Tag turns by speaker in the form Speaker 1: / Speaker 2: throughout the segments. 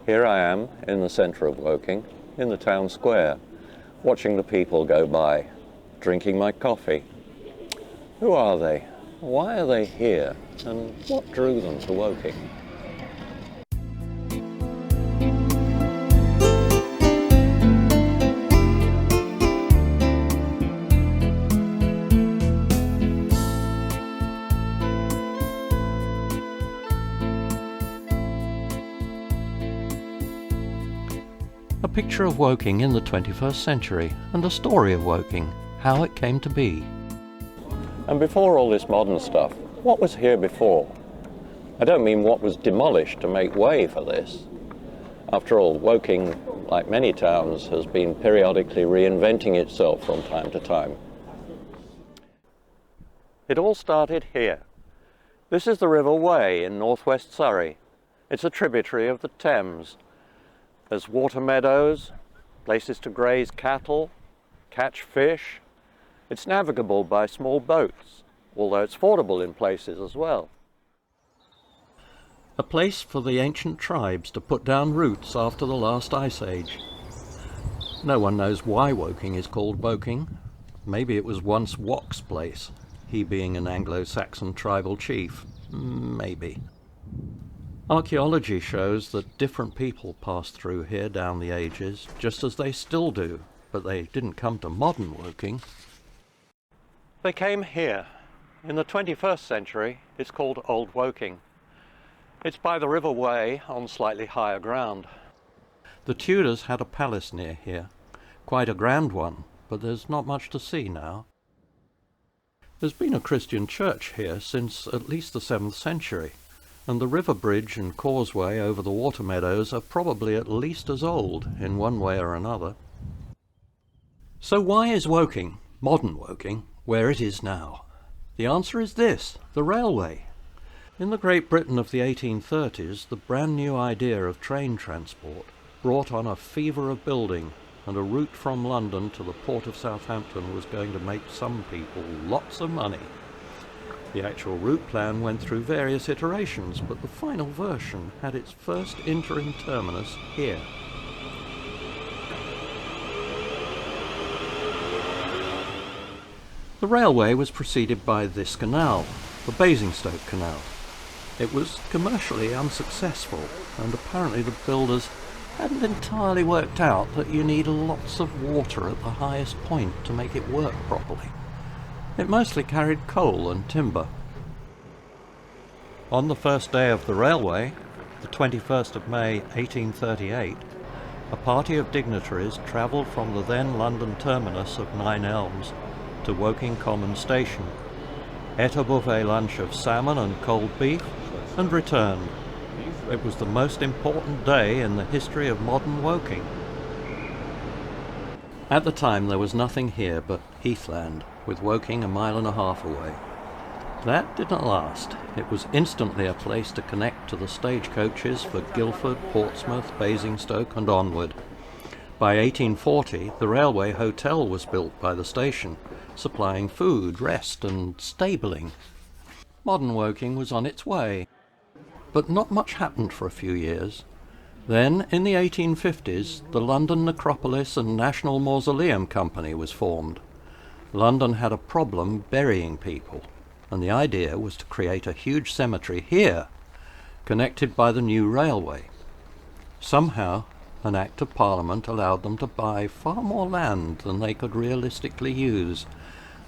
Speaker 1: Here I am in the centre of Woking, in the town square, watching the people go by, drinking my coffee. Who are they? Why are they here? And what drew them to Woking?
Speaker 2: A picture of Woking in the 21st century, and a story of Woking, how it came to be.
Speaker 1: And before all this modern stuff, what was here before? I don't mean what was demolished to make way for this. After all, Woking, like many towns, has been periodically reinventing itself from time to time. It all started here. This is the River Wey in northwest Surrey. It's a tributary of the Thames. There's water meadows, places to graze cattle, catch fish. It's navigable by small boats, although it's fordable in places as well.
Speaker 2: A place for the ancient tribes to put down roots after the last ice age. No one knows why Woking is called Woking. Maybe it was once Wok's place, he being an Anglo-Saxon tribal chief. Maybe. Archaeology shows that different people passed through here down the ages, just as they still do, but they didn't come to modern Woking.
Speaker 1: They came here. In the 21st century, it's called Old Woking. It's by the River Wey on slightly higher ground.
Speaker 2: The Tudors had a palace near here, quite a grand one, but there's not much to see now. There's been a Christian church here since at least the 7th century. And the river bridge and causeway over the water meadows are probably at least as old, in one way or another. So why is Woking, modern Woking, where it is now? The answer is this: the railway. In the Great Britain of the 1830s, the brand new idea of train transport brought on a fever of building, and a route from London to the port of Southampton was going to make some people lots of money. The actual route plan went through various iterations, but the final version had its first interim terminus here. The railway was preceded by this canal, the Basingstoke Canal. It was commercially unsuccessful, and apparently the builders hadn't entirely worked out that you need lots of water at the highest point to make it work properly. It mostly carried coal and timber. On the first day of the railway, the 21st of May 1838, a party of dignitaries travelled from the then London terminus of Nine Elms to Woking Common Station, ate a buffet lunch of salmon and cold beef, and returned. It was the most important day in the history of modern Woking. At the time there was nothing here but heathland, with Woking a mile and a half away. That didn't last. It was instantly a place to connect to the stagecoaches for Guildford, Portsmouth, Basingstoke and onward. By 1840 the railway hotel was built by the station, supplying food, rest and stabling. Modern Woking was on its way. But not much happened for a few years. Then, in the 1850s, the London Necropolis and National Mausoleum Company was formed. London had a problem burying people, and the idea was to create a huge cemetery here, connected by the new railway. Somehow, an Act of Parliament allowed them to buy far more land than they could realistically use,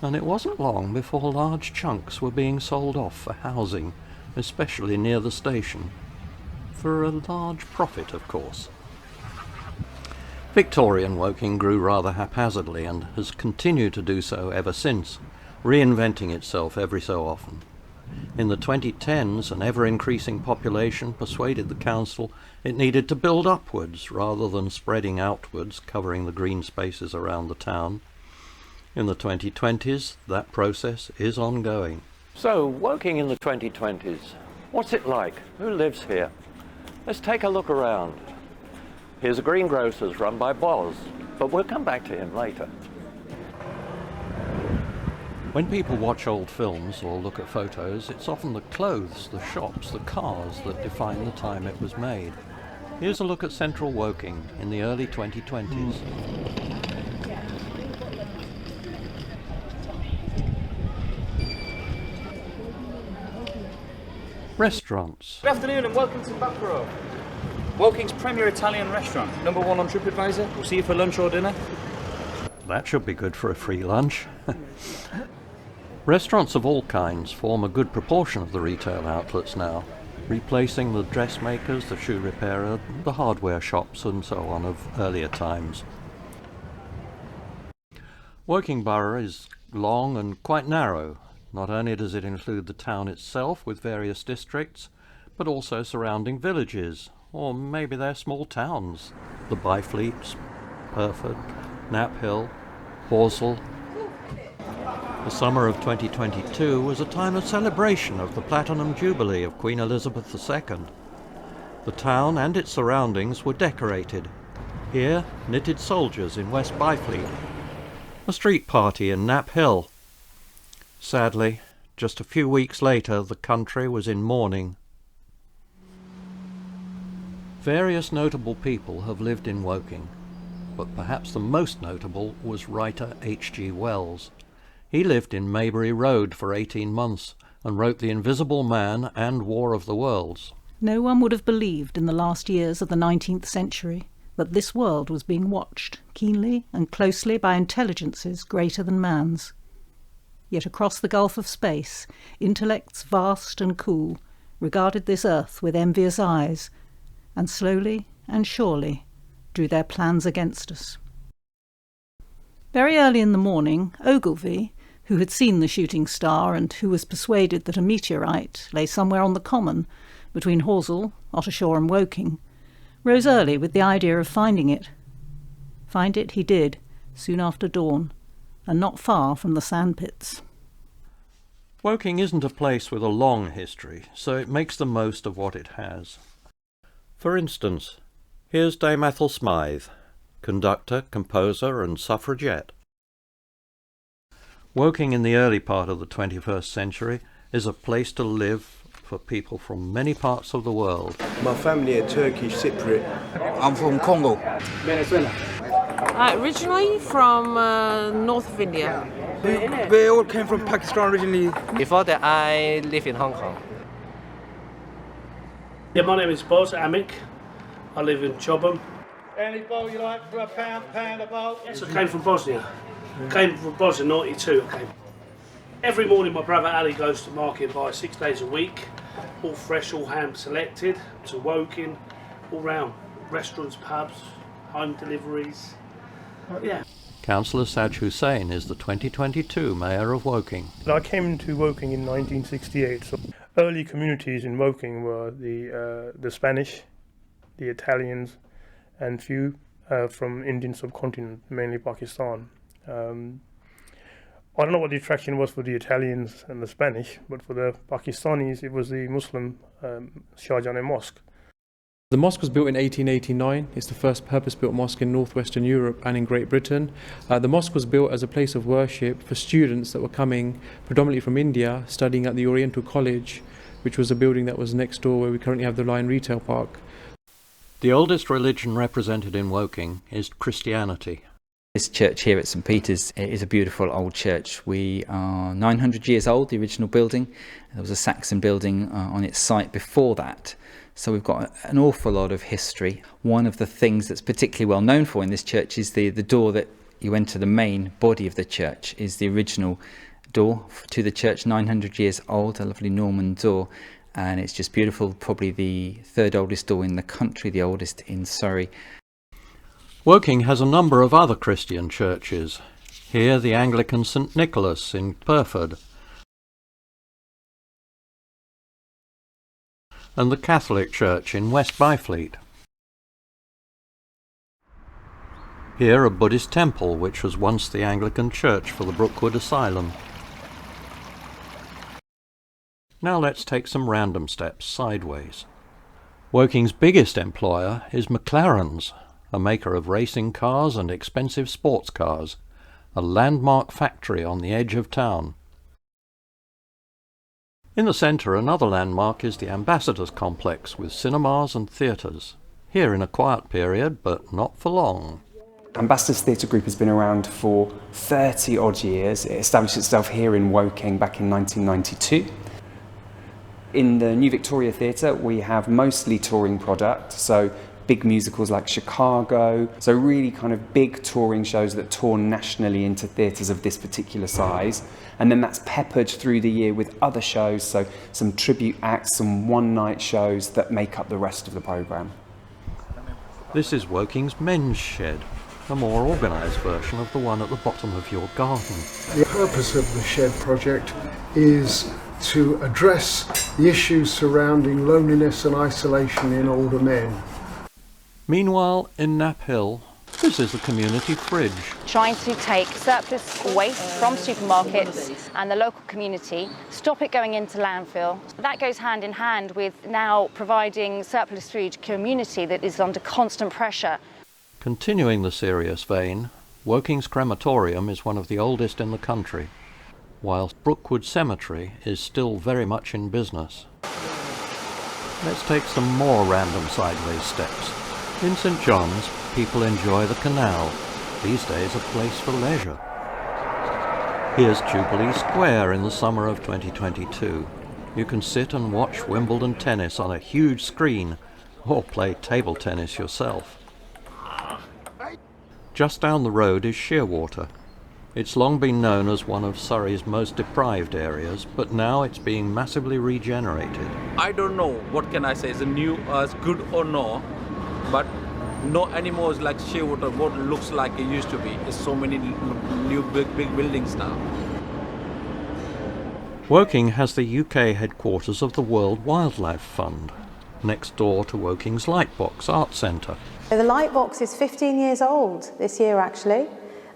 Speaker 2: and it wasn't long before large chunks were being sold off for housing, especially near the station. For a large profit, of course. Victorian Woking grew rather haphazardly and has continued to do so ever since, reinventing itself every so often. In the 2010s, an ever-increasing population persuaded the council it needed to build upwards rather than spreading outwards, covering the green spaces around the town. In the 2020s, that process is ongoing.
Speaker 1: So, Woking in the 2020s, what's it like? Who lives here? Let's take a look around. Here's a greengrocer's run by Boz, but we'll come back to him later.
Speaker 2: When people watch old films or look at photos, it's often the clothes, the shops, the cars that define the time it was made. Here's a look at central Woking in the early 2020s. Restaurants.
Speaker 3: Good afternoon and welcome to Backrow, Woking's premier Italian restaurant, #1 on TripAdvisor. We'll see you for lunch or dinner.
Speaker 2: That should be good for a free lunch. Restaurants of all kinds form a good proportion of the retail outlets now, replacing the dressmakers, the shoe repairer, the hardware shops and so on of earlier times. Woking Borough is long and quite narrow. Not only does it include the town itself with various districts, but also surrounding villages, or maybe they're small towns. The Byfleets, Purford, Knaphill, Horsell. The summer of 2022 was a time of celebration of the Platinum Jubilee of Queen Elizabeth II. The town and its surroundings were decorated. Here, knitted soldiers in West Byfleet. A street party in Knaphill. Sadly, just a few weeks later, the country was in mourning. Various notable people have lived in Woking, but perhaps the most notable was writer H.G. Wells. He lived in Maybury Road for 18 months and wrote The Invisible Man and War of the Worlds.
Speaker 4: No one would have believed in the last years of the 19th century that this world was being watched keenly and closely by intelligences greater than man's. Yet across the gulf of space, intellects vast and cool regarded this earth with envious eyes, and slowly and surely drew their plans against us. Very early in the morning, Ogilvy, who had seen the shooting star and who was persuaded that a meteorite lay somewhere on the common between Horsell, Ottershaw and Woking, rose early with the idea of finding it. Find it he did, soon after dawn, and not far from the sandpits.
Speaker 2: Woking isn't a place with a long history, so it makes the most of what it has. For instance, here's Dame Ethel Smythe, conductor, composer and suffragette. Woking in the early part of the 21st century is a place to live for people from many parts of the world.
Speaker 5: My family are Turkish Cypriot.
Speaker 6: I'm from Congo.
Speaker 3: Venezuela.
Speaker 7: Originally from north of India.
Speaker 6: We all came from Pakistan originally.
Speaker 8: Before that, I live in Hong Kong.
Speaker 9: Yeah, my name is Boz Amick. I live in Chobham.
Speaker 10: Any boat you like for a pound a boat?
Speaker 9: Yes, I came from Bosnia. Came from Bosnia in '92. I came. Every morning my brother Ali goes to market and buys 6 days a week. All fresh, all hand selected. To Woking, all round. Restaurants, pubs, home deliveries. Yeah.
Speaker 2: Councillor Saj Hussain is the 2022 Mayor of Woking.
Speaker 11: I came to Woking in 1968. So early communities in Woking were the Spanish, the Italians, and few from Indian subcontinent, mainly Pakistan. I don't know what the attraction was for the Italians and the Spanish, but for the Pakistanis, it was the Muslim Shah Jahan Mosque.
Speaker 12: The mosque was built in 1889. It's the first purpose-built mosque in northwestern Europe and in Great Britain. The mosque was built as a place of worship for students that were coming predominantly from India, studying at the Oriental College, which was a building that was next door where we currently have the Lion Retail Park.
Speaker 2: The oldest religion represented in Woking is Christianity.
Speaker 13: This church here at St Peter's is a beautiful old church. We are 900 years old, the original building. There was a Saxon building on its site before that. So we've got an awful lot of history. One of the things that's particularly well known for in this church is the door that you enter the main body of the church is the original door to the church, 900 years old, a lovely Norman door. And it's just beautiful, probably the third oldest door in the country, the oldest in Surrey.
Speaker 2: Woking has a number of other Christian churches. Here the Anglican St Nicholas in Purford, and the Catholic Church in West Byfleet. Here a Buddhist temple which was once the Anglican Church for the Brookwood Asylum. Now let's take some random steps sideways. Woking's biggest employer is McLaren's, a maker of racing cars and expensive sports cars, a landmark factory on the edge of town. In the centre, another landmark is the Ambassadors Complex with cinemas and theatres. Here in a quiet period, but not for long.
Speaker 14: Ambassadors Theatre Group has been around for 30 odd years. It established itself here in Woking back in 1992. In the New Victoria Theatre we have mostly touring product, so big musicals like Chicago, so really kind of big touring shows that tour nationally into theatres of this particular size. And then that's peppered through the year with other shows, so some tribute acts, some one-night shows that make up the rest of the programme.
Speaker 2: This is Woking's men's shed, a more organised version of the one at the bottom of your garden.
Speaker 15: The purpose of the shed project is to address the issues surrounding loneliness and isolation in older men.
Speaker 2: Meanwhile, in Knapp Hill, this is the community fridge.
Speaker 16: Trying to take surplus waste from supermarkets and the local community, stop it going into landfill. That goes hand in hand with now providing surplus food to community that is under constant pressure.
Speaker 2: Continuing the serious vein, Woking's crematorium is one of the oldest in the country, whilst Brookwood Cemetery is still very much in business. Let's take some more random sideways steps. In St John's, people enjoy the canal, these days a place for leisure. Here's Jubilee Square in the summer of 2022. You can sit and watch Wimbledon tennis on a huge screen, or play table tennis yourself. Just down the road is Shearwater. It's long been known as one of Surrey's most deprived areas, but now it's being massively regenerated.
Speaker 17: I don't know what can I say, is it new as good or no, but not anymore is like Shearwater what looks like it used to be. There's so many new big buildings now.
Speaker 2: Woking has the UK headquarters of the World Wildlife Fund, next door to Woking's Lightbox Art Centre.
Speaker 18: The Lightbox is 15 years old this year actually.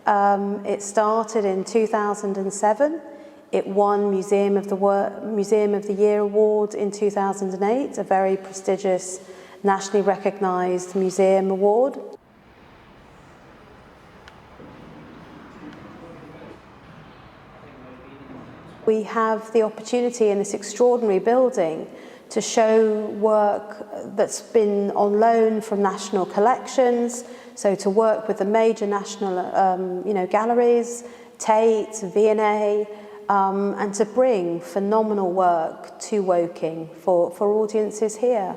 Speaker 18: It started in 2007. It won Museum of the Year award in 2008, a very prestigious nationally recognised museum award. We have the opportunity in this extraordinary building to show work that's been on loan from national collections, so to work with the major national galleries, Tate, V&A, and to bring phenomenal work to Woking for audiences here.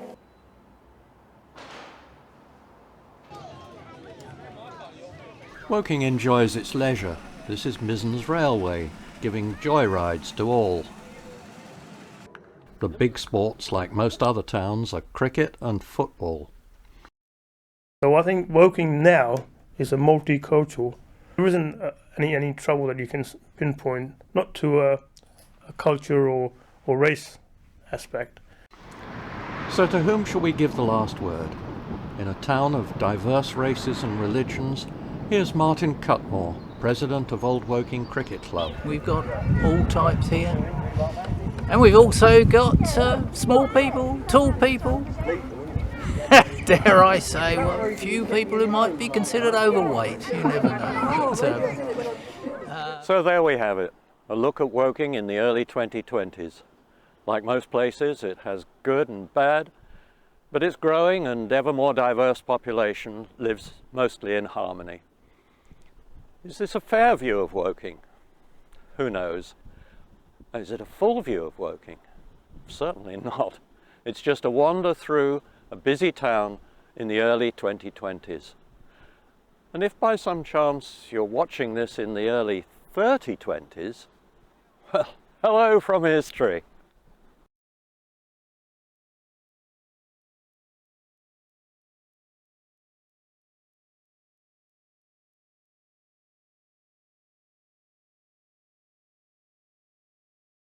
Speaker 2: Woking enjoys its leisure. This is Mizzen's Railway, giving joyrides to all. The big sports, like most other towns, are cricket and football.
Speaker 11: So I think Woking now is a multicultural. There isn't any trouble that you can pinpoint, not to a culture or race aspect.
Speaker 2: So to whom shall we give the last word? In a town of diverse races and religions, here's Martin Cutmore, president of Old Woking Cricket Club.
Speaker 19: We've got all types here. And we've also got small people, tall people, dare I say, well, a few people who might be considered overweight, you never know.
Speaker 1: So there we have it, a look at Woking in the early 2020s. Like most places, it has good and bad, but its growing and ever more diverse population lives mostly in harmony. Is this a fair view of Woking? Who knows? Is it a full view of Woking? Certainly not. It's just a wander through a busy town in the early 2020s. And if by some chance you're watching this in the early 3020s, well, hello from history.